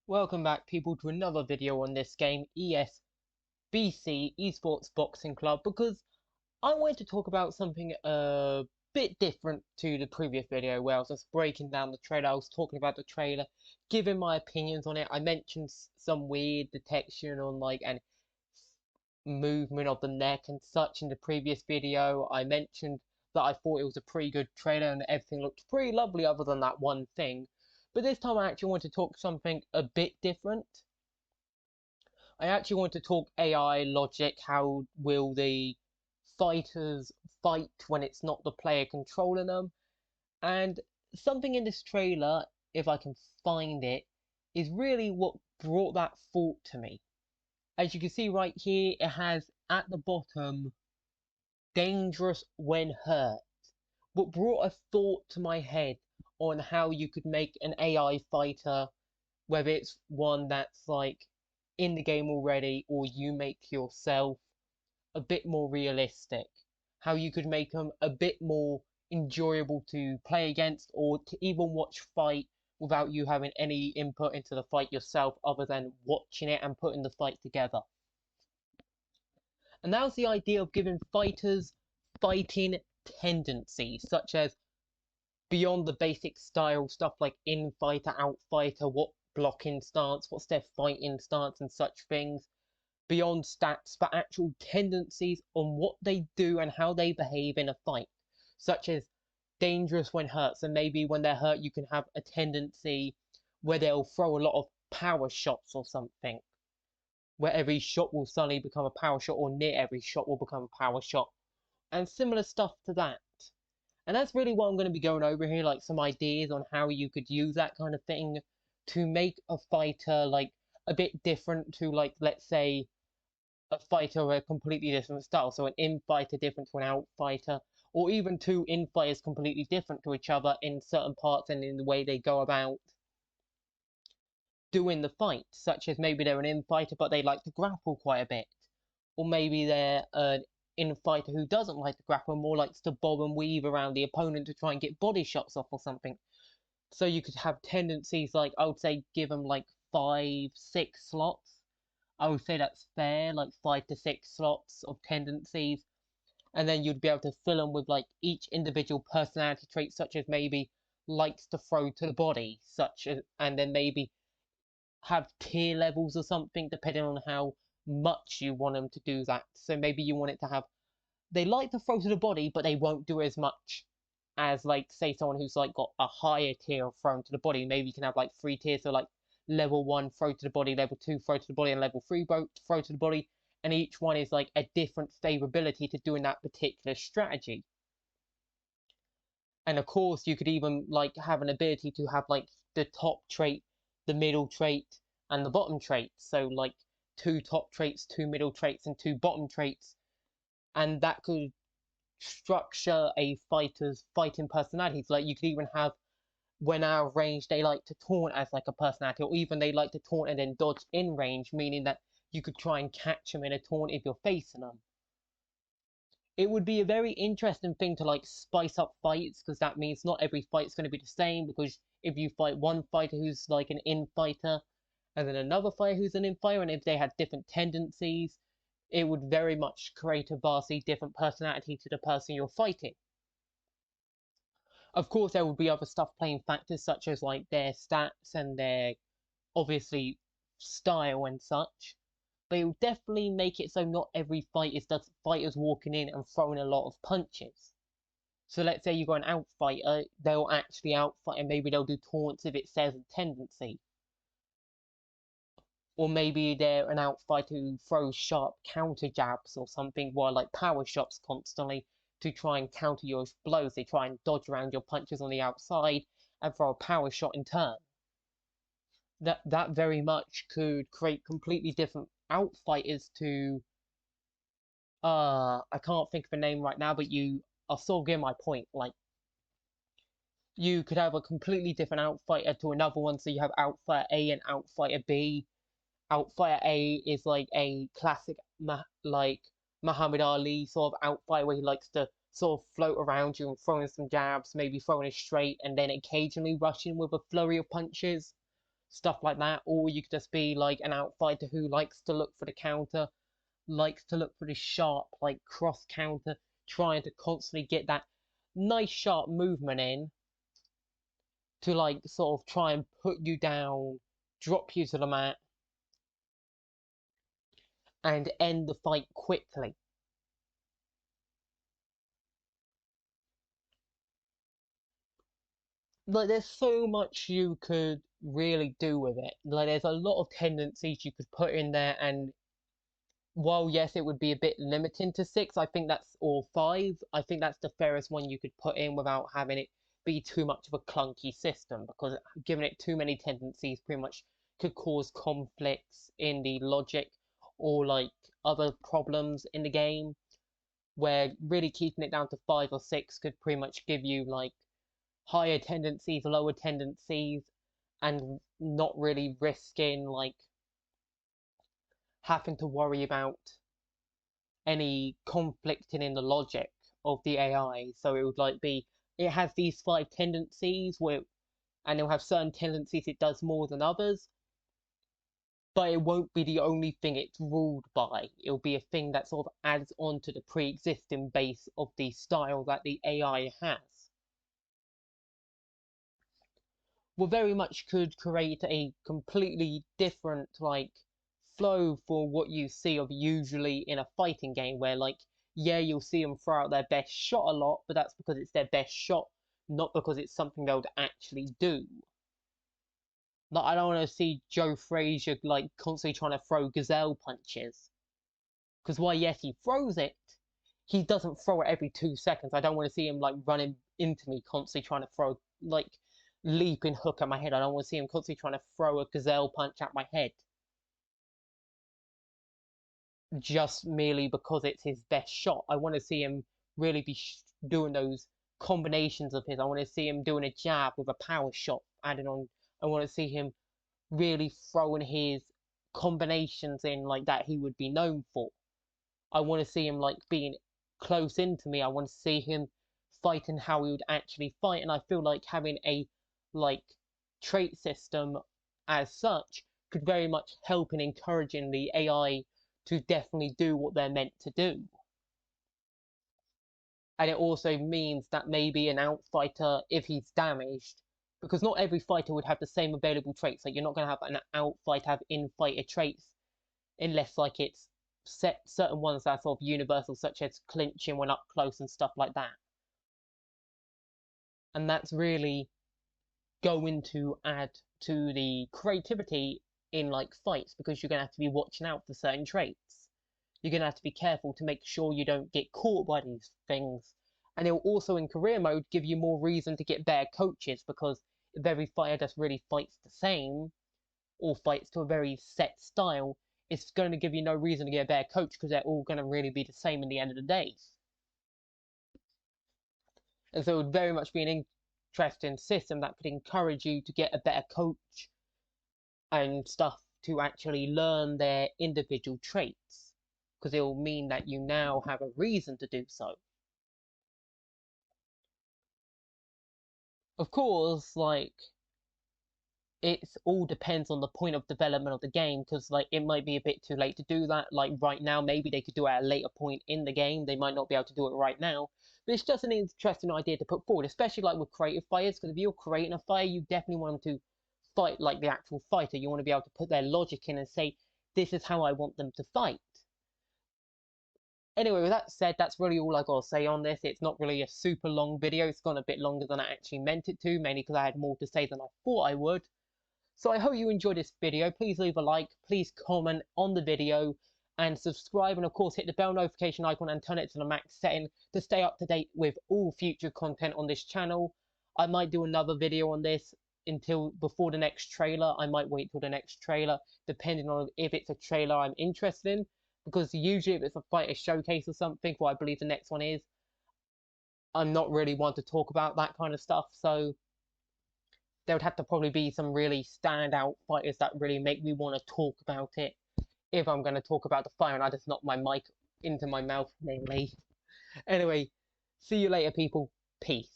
Welcome back, people, to another video on this game, ESBC, Esports Boxing Club, because I wanted to talk about something a bit different to the previous video where I was just breaking down the trailer. I was talking about the trailer, giving my opinions on it. I mentioned some weird detection on and movement of the neck and such in the previous video. I mentioned that I thought it was a pretty good trailer and everything looked pretty lovely other than that one thing. But this time I actually want to talk something a bit different. I actually want to talk AI logic. How will the fighters fight when it's not the player controlling them? And something in this trailer, if I can find it, is really what brought that thought to me. As you can see right here, it has at the bottom, dangerous when hurt. What brought a thought to my head on how you could make an AI fighter, whether it's one that's in the game already or you make yourself, a bit more realistic. How you could make them a bit more enjoyable to play against or to even watch fight without you having any input into the fight yourself other than watching it and putting the fight together. And that was the idea of giving fighters fighting tendencies, such as beyond the basic style stuff like in-fighter, out-fighter, what blocking stance, what's their fighting stance and such things, beyond stats, but actual tendencies on what they do and how they behave in a fight, such as dangerous when hurt. So maybe when they're hurt, you can have a tendency where they'll throw a lot of power shots or something, where every shot will suddenly become a power shot, or near every shot will become a power shot, and similar stuff to that. And that's really what I'm going to be going over here, like some ideas on how you could use that kind of thing to make a fighter a bit different to let's say a fighter of a completely different style. So an in-fighter different to an out-fighter, or even two in-fighters completely different to each other in certain parts and in the way they go about doing the fight, such as maybe they're an in-fighter but they like to grapple quite a bit, or maybe they're an in-fighter who doesn't like to grapple and more likes to bob and weave around the opponent to try and get body shots off or something. So you could have tendencies I would say give them 5-6 slots. I would say that's fair, 5 to 6 slots of tendencies, and then you'd be able to fill them with each individual personality trait, such as maybe likes to throw to the body, such as, and then maybe have tier levels or something depending on how much you want them to do that. So maybe you want it to have, they like to throw to the body, but they won't do as much as say someone who's got a higher tier of thrown to the body. Maybe you can have 3 tiers, so level 1 throw to the body, level 2 throw to the body, and level 3 throw to the body, and each one is a different favorability to doing that particular strategy. And of course you could even have an ability to have the top trait, the middle trait, and the bottom trait. So 2 top traits, 2 middle traits, and 2 bottom traits, and that could structure a fighter's fighting personalities. You could even have, when out of range, they like to taunt as a personality, or even they like to taunt and then dodge in range, meaning that you could try and catch them in a taunt if you're facing them. It would be a very interesting thing to spice up fights, because that means not every fight's going to be the same, because if you fight one fighter who's an in-fighter and then another fighter who's an in-fighter, and if they had different tendencies, it would very much create a vastly different personality to the person you're fighting. Of course, there would be other stuff playing factors, such as their stats and their, obviously, style and such. But it will definitely make it so not every fight is just fighters walking in and throwing a lot of punches. So let's say you got an out-fighter, they'll actually out-fight, and maybe they'll do taunts if it says a tendency. Or maybe they're an out-fighter who throws sharp counter jabs or something, while power shots constantly to try and counter your blows. They try and dodge around your punches on the outside and throw a power shot in turn. That very much could create completely different outfighters to I can't think of a name right now, but you are sort of getting my point. You could have a completely different outfighter to another one, so you have outfighter A and outfighter B. Outfighter A is a classic Muhammad Ali sort of outfighter, where he likes to sort of float around you and throwing some jabs, maybe throwing a straight, and then occasionally rushing with a flurry of punches. stuff like that, or you could just be like an outfighter who likes to look for the counter, likes to look for the sharp, like cross counter, trying to constantly get that nice sharp movement in to like sort of try and put you down, drop you to the mat, and end the fight quickly. Like there's so much you could really do with it. Like there's a lot of tendencies you could put in there, and while yes, it would be a bit limiting to six, I think that's or five. I think that's the fairest one you could put in without having it be too much of a clunky system, because giving it too many tendencies pretty much could cause conflicts in the logic or like other problems in the game. Where really keeping it down to five or six could pretty much give you like higher tendencies, lower tendencies, and not really risking like having to worry about any conflicting in the logic of the AI. So it would like be it has these five tendencies where and it'll have certain tendencies it does more than others, but it won't be the only thing it's ruled by. It'll be a thing that sort of adds on to the pre-existing base of the style that the AI has. Well, very much could create a completely different like flow for what you see of usually in a fighting game where like yeah you'll see them throw out their best shot a lot, but that's because it's their best shot, not because it's something they would actually do. Like I don't want to see Joe Frazier like constantly trying to throw gazelle punches, because why yes he throws it, he doesn't throw it every 2 seconds. I don't want to see him like running into me constantly trying to throw like leaping hook at my head. I don't want to see him constantly trying to throw a gazelle punch at my head just merely because it's his best shot. I want to see him really be doing those combinations of his. I want to see him doing a jab with a power shot added on. I want to see him really throwing his combinations in like that he would be known for. I want to see him like being close into me. I want to see him fighting how he would actually fight. And I feel like having a like trait system as such could very much help in encouraging the AI to definitely do what they're meant to do. And it also means that maybe an outfighter, if he's damaged, because not every fighter would have the same available traits. Like you're not going to have an outfighter have in-fighter traits unless like it's set certain ones that are sort of universal, such as clinching when up close and stuff like that. And that's really going to add to the creativity in like fights, because you're going to have to be watching out for certain traits. You're going to have to be careful to make sure you don't get caught by these things. And it will also, in career mode, give you more reason to get better coaches, because if every fighter just really fights the same, or fights to a very set style, it's going to give you no reason to get a better coach, because they're all going to really be the same in the end of the day. And so it would very much be an interesting system that could encourage you to get a better coach and stuff to actually learn their individual traits, because it will mean that you now have a reason to do so. Of course, like it all depends on the point of development of the game, because like it might be a bit too late to do that. Like right now, maybe they could do it at a later point in the game. They might not be able to do it right now, but it's just an interesting idea to put forward, especially like with creative fighters, because if you're creating a fighter, you definitely want them to fight like the actual fighter. You want to be able to put their logic in and say, this is how I want them to fight. Anyway, with that said, that's really all I gotta say on this. It's not really a super long video. It's gone a bit longer than I actually meant it to, mainly because I had more to say than I thought I would. So I hope you enjoyed this video. Please leave a like, please comment on the video, and subscribe, and of course hit the bell notification icon and turn it to the max setting to stay up to date with all future content on this channel. I might do another video on this until before the next trailer. I might wait till the next trailer, depending on if it's a trailer I'm interested in, because usually if it's a fighter showcase or something, what I believe the next one is, I'm not really one to talk about that kind of stuff, so there would have to probably be some really standout fighters that really make me want to talk about it if I'm going to talk about the fight, and I just knock my mic into my mouth mainly. Anyway, see you later, people. Peace.